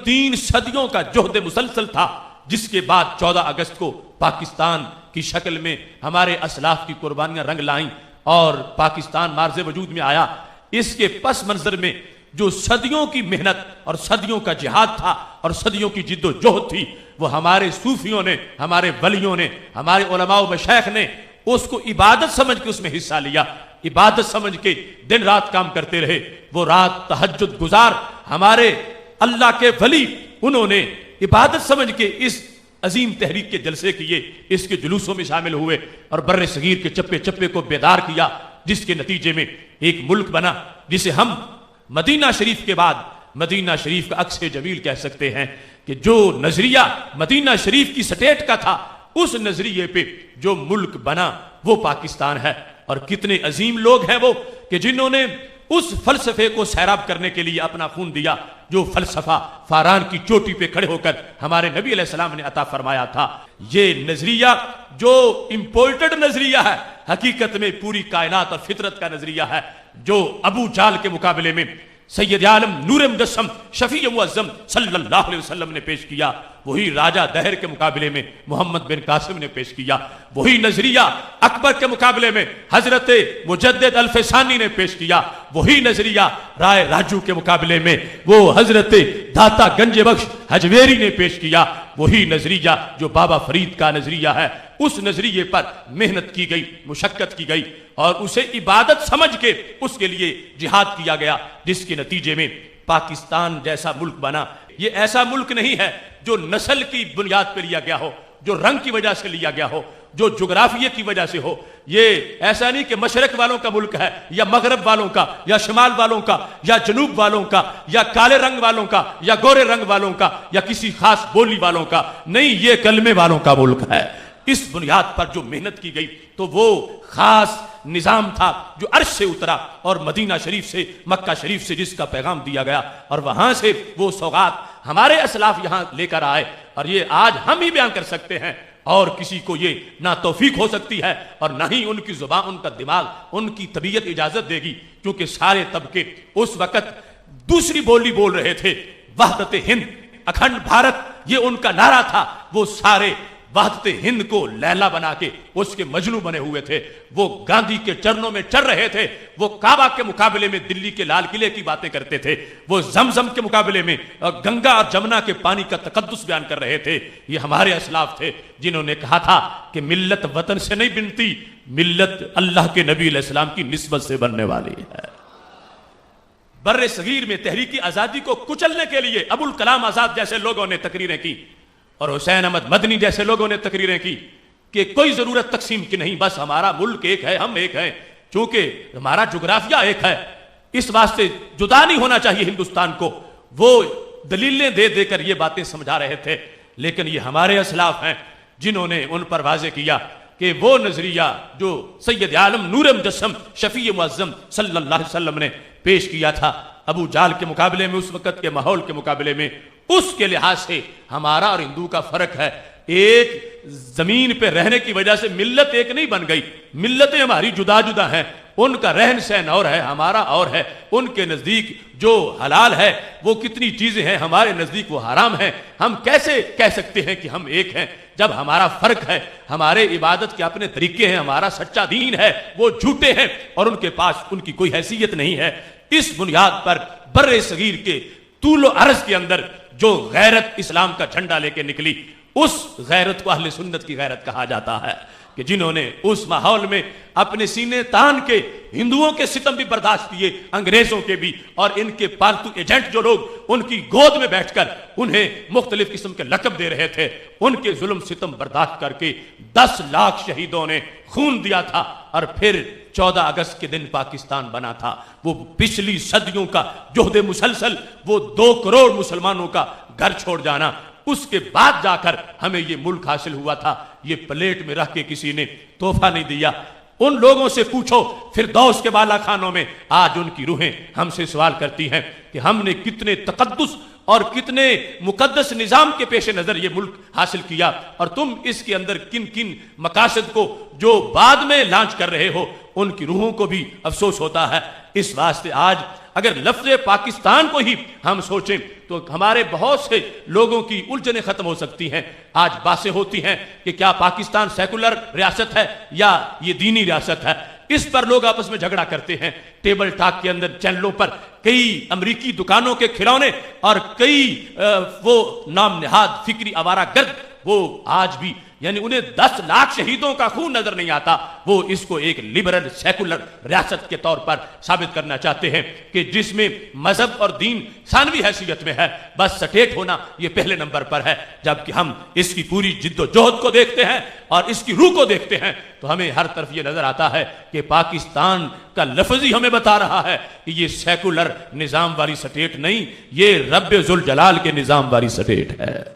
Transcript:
3 صدیوں کا جہد مسلسل تھا، جس کے بعد 14 اگست کو پاکستان کی شکل میں ہمارے اسلاف کی قربانیاں رنگ لائیں اور پاکستان مارز وجود میں آیا، اس کے پس منظر میں جو صدیوں کی محنت اور صدیوں کا جہاد تھا اور صدیوں کی جد و جہد تھی، وہ ہمارے صوفیوں نے، ہمارے ولیوں نے، ہمارے علماء و مشائخ نے اس کو عبادت سمجھ کے اس میں حصہ لیا، عبادت سمجھ کے دن رات کام کرتے رہے۔ وہ رات تہجد گزار ہمارے اللہ کے ولی، انہوں نے عبادت سمجھ کے اس عظیم تحریک کے جلسے کیے، اس کے جلوسوں میں شامل ہوئے اور بر صغیر کے چپے چپے کو بیدار کیا، جس کے نتیجے میں ایک ملک بنا جسے ہم مدینہ شریف کے بعد مدینہ شریف کا عکس جمیل کہہ سکتے ہیں، کہ جو نظریہ مدینہ شریف کی سٹیٹ کا تھا، اس نظریے پہ جو ملک بنا وہ پاکستان ہے۔ اور کتنے عظیم لوگ ہیں وہ کہ جنہوں نے اس فلسفے کو سیراب کرنے کے لیے اپنا خون دیا، جو فلسفہ فاران کی چوٹی پہ کھڑے ہو کر ہمارے نبی علیہ السلام نے عطا فرمایا تھا۔ یہ نظریہ جو امپورٹڈ نظریہ ہے، حقیقت میں پوری کائنات اور فطرت کا نظریہ ہے، جو ابو جال کے مقابلے میں سید عالم نور مجسم شفیع معظم صلی اللہ علیہ وسلم نے پیش کیا، وہی راجہ دہر کے مقابلے میں محمد بن قاسم نے پیش کیا، وہی نظریہ اکبر کے مقابلے میں حضرت مجدد الفسانی نے پیش کیا، وہی نظریہ رائے راجو کے مقابلے میں وہ حضرت داتا گنج بخش حجویری نے پیش کیا، وہی نظریہ جو بابا فرید کا نظریہ ہے۔ اس نظریے پر محنت کی گئی، مشقت کی گئی اور اسے عبادت سمجھ کے اس کے لیے جہاد کیا گیا، جس کے نتیجے میں پاکستان جیسا ملک بنا۔ یہ ایسا ملک نہیں ہے جو نسل کی بنیاد پہ لیا گیا ہو، جو رنگ کی وجہ سے لیا گیا ہو، جو جغرافیہ کی وجہ سے ہو۔ یہ ایسا نہیں کہ مشرق والوں کا ملک ہے یا مغرب والوں کا یا شمال والوں کا یا جنوب والوں کا یا کالے رنگ والوں کا یا گورے رنگ والوں کا یا کسی خاص بولی والوں کا، نہیں، یہ کلمے والوں کا ملک ہے۔ اس بنیاد پر جو محنت کی گئی تو وہ خاص نظام تھا جو عرش سے اترا اور مدینہ شریف سے، مکہ شریف سے جس کا پیغام دیا گیا، اور وہاں سے وہ سوغات ہمارے اسلاف یہاں لے کر آئے، اور یہ آج ہم ہی بیان کر سکتے ہیں، اور کسی کو یہ نہ توفیق ہو سکتی ہے اور نہ ہی ان کی زبان، ان کا دماغ، ان کی طبیعت اجازت دے گی، کیونکہ سارے طبقے اس وقت دوسری بولی بول رہے تھے۔ وحدت ہند، اکھنڈ بھارت، یہ ان کا نعرہ تھا۔ وہ سارے وحدت ہند کو لیلا بنا کے اس کے مجنو بنے ہوئے تھے، وہ گاندھی کے چرنوں میں چڑھ رہے تھے، وہ کعبہ کے مقابلے میں دلی کے لال قلعے کی باتیں کرتے تھے، وہ زمزم کے مقابلے میں گنگا اور جمنا کے پانی کا تقدس بیان کر رہے تھے۔ یہ ہمارے اسلاف تھے جنہوں نے کہا تھا کہ ملت وطن سے نہیں بنتی، ملت اللہ کے نبی علیہ السلام کی نسبت سے بننے والی ہے۔ بر صغیر میں تحریکی آزادی کو کچلنے کے لیے ابو الکلام آزاد جیسے لوگوں نے تقریریں کی اور حسین احمد مدنی جیسے لوگوں نے تقریریں کی کہ کوئی ضرورت تقسیم کی نہیں، بس ہمارا ملک ایک ہے، ہم ایک ہیں، چونکہ ہمارا جغرافیہ ایک ہے، اس واسطے جدا نہیں ہونا چاہیے ہندوستان کو۔ وہ دلیلیں دے دے کر یہ باتیں سمجھا رہے تھے، لیکن یہ ہمارے اسلاف ہیں جنہوں نے ان پر واضح کیا کہ وہ نظریہ جو سید عالم نور مجسم شفیع معظم صلی اللہ علیہ وسلم نے پیش کیا تھا، ابو جال کے مقابلے میں، اس وقت کے ماحول کے مقابلے میں، اس کے لحاظ سے ہمارا اور ہندو کا فرق ہے۔ ایک زمین پہ رہنے کی وجہ سے ملت ایک نہیں بن گئی، ملتیں ہماری جدا جدا ہیں، ان کا رہن سہن اور ہے، ہمارا اور ہے۔ ان کے نزدیک جو حلال ہے وہ کتنی چیزیں ہیں، ہمارے نزدیک وہ حرام ہیں۔ ہم کیسے کہہ سکتے ہیں کہ ہم ایک ہیں جب ہمارا فرق ہے؟ ہمارے عبادت کے اپنے طریقے ہیں، ہمارا سچا دین ہے، وہ جھوٹے ہیں اور ان کے پاس ان کی کوئی حیثیت نہیں ہے۔ اس بنیاد پر بر صغیر کے طول و عرض کے اندر جو غیرت اسلام کا جھنڈا لے کے نکلی، اس غیرت کو اہل سنت کی غیرت کہا جاتا ہے، کہ جنہوں نے اس ماحول میں اپنے سینے تان کے ہندوؤں کے ستم بھی برداشت کیے، انگریزوں کے بھی، اور ان کے پالتو ایجنٹ جو لوگ ان کی گود میں بیٹھ کر انہیں مختلف قسم کے لقب دے رہے تھے، ان کے ظلم ستم برداشت کر کے 10 لاکھ شہیدوں نے خون دیا تھا، اور پھر 14 اگست کے دن پاکستان بنا تھا۔ وہ پچھلی صدیوں کا جہد مسلسل، وہ 2 کروڑ مسلمانوں کا گھر چھوڑ جانا، اس کے بعد جا کر ہمیں یہ ملک حاصل ہوا تھا۔ یہ پلیٹ میں رکھ کے کسی نے تحفہ نہیں دیا۔ ان لوگوں سے پوچھو فردوس کے بالا خانوں میں، آج ان کی روحیں ہم سے سوال کرتی ہیں کہ ہم نے کتنے تقدس اور کتنے مقدس نظام کے پیش نظر یہ ملک حاصل کیا، اور تم اس کے اندر کن کن مقاصد کو جو بعد میں لانچ کر رہے ہو ان کی روحوں کو بھی افسوس ہوتا ہے۔ اس واسطے آج اگر لفظ پاکستان کو ہی ہم سوچیں تو ہمارے بہت سے لوگوں کی الجھنیں ختم ہو سکتی ہیں۔ آج باتیں ہوتی ہیں کہ کیا پاکستان سیکولر ریاست ہے یا یہ دینی ریاست ہے، اس پر لوگ آپس میں جھگڑا کرتے ہیں۔ ٹیبل ٹاک کے اندر چینلوں پر کئی امریکی دکانوں کے کھلونے اور کئی وہ نام نہاد فکری آوارہ گرد وہ آج بھی یعنی انہیں 10 لاکھ شہیدوں کا خون نظر نہیں آتا، وہ اس کو ایک لبرل سیکولر ریاست کے طور پر ثابت کرنا چاہتے ہیں کہ جس میں مذہب اور دین ثانوی حیثیت میں ہے، بس سٹیٹ ہونا یہ پہلے نمبر پر ہے۔ جبکہ ہم اس کی پوری جد و جہد کو دیکھتے ہیں اور اس کی روح کو دیکھتے ہیں تو ہمیں ہر طرف یہ نظر آتا ہے کہ پاکستان کا لفظ ہی ہمیں بتا رہا ہے کہ یہ سیکولر نظام والی سٹیٹ نہیں، یہ رب ذوالجلال کے نظام والی سٹیٹ ہے۔